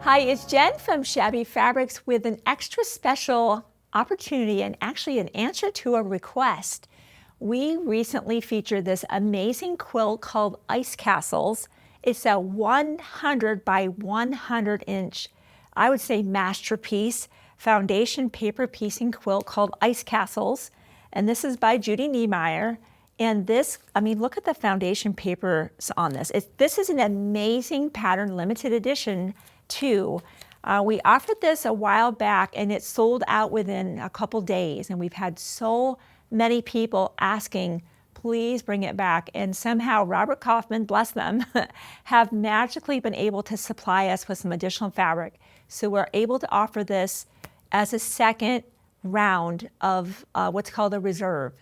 Hi, it's Jen from Shabby Fabrics with an extra special opportunity and actually an answer to a request. We recently featured this amazing quilt called Ice Castles. It's a 100 by 100 inch, I would say masterpiece, foundation paper piecing quilt called Ice Castles. And this is by Judy Niemeyer. And this, I mean, look at the foundation papers on this. This is an amazing pattern, limited edition too. We offered this a while back and it sold out within a couple days. And we've had so many people asking, please bring it back. And somehow Robert Kaufman, bless them, have magically been able to supply us with some additional fabric. So we're able to offer this as a second round of what's called a reserve.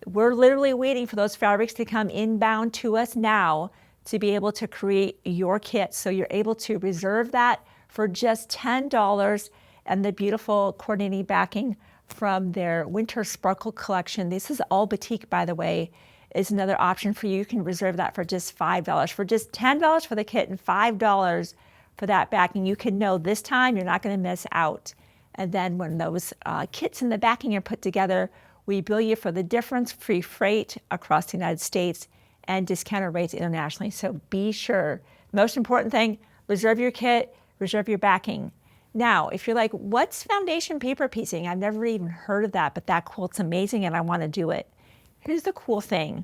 We're literally waiting for those fabrics to come inbound to us now to be able to create your kit. So you're able to reserve that for just $10 and the beautiful coordinating backing from their Winter Sparkle collection. This is all batik, by the way, is another option for you. You can reserve that for just $5. For just $10 for the kit and $5 for that backing, you can know this time you're not gonna miss out. And then when those kits and the backing are put together, we bill you for the difference, free freight across the United States, and discounted rates internationally. So be sure, most important thing, reserve your kit, reserve your backing. Now, if you're like, what's foundation paper piecing? I've never even heard of that, but that quilt's amazing and I wanna do it. Here's the cool thing.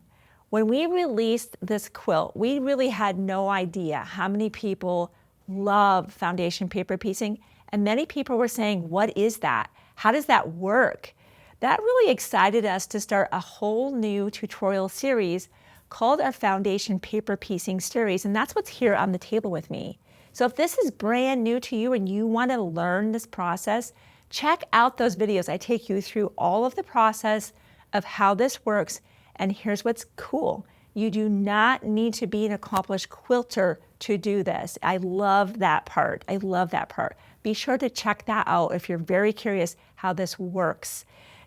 When we released this quilt, we really had no idea how many people love foundation paper piecing, and many people were saying, what is that? How does that work? That really excited us to start a whole new tutorial series called our Foundation Paper Piecing Series, and that's what's here on the table with me. So if this is brand new to you and you want to learn this process, check out those videos. I take you through all of the process of how this works, and here's what's cool. You do not need to be an accomplished quilter to do this. I love that part. I love that part. Be sure to check that out if you're very curious how this works.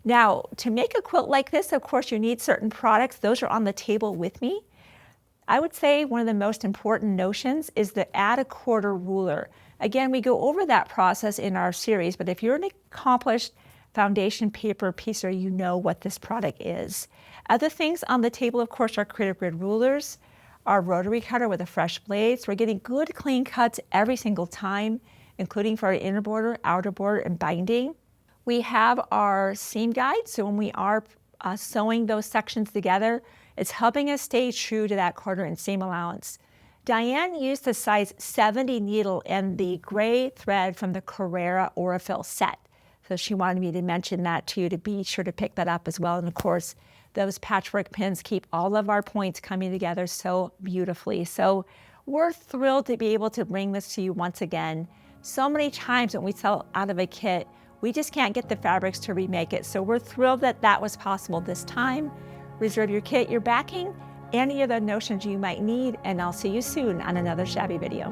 Now, to make a quilt like this, of course, you need certain products. Those are on the table with me. I would say one of the most important notions is the add a quarter ruler. Again, we go over that process in our series, but if you're an accomplished foundation paper piecer, you know what this product is. Other things on the table, of course, are cradle grid rulers, our rotary cutter with a fresh blade. So we're getting good, clean cuts every single time, including for our inner border, outer border, and binding. We have our seam guide, so when we are sewing those sections together, it's helping us stay true to that 1/4 inch seam allowance. Diane used the size 70 needle and the gray thread from the Carrera Aurifil set. So she wanted me to mention that to you to be sure to pick that up as well. And of course, those patchwork pins keep all of our points coming together so beautifully. So we're thrilled to be able to bring this to you once again. So many times when we sell out of a kit, we just can't get the fabrics to remake it. So we're thrilled that that was possible this time. Reserve your kit, your backing, any other notions you might need, and I'll see you soon on another Shabby video.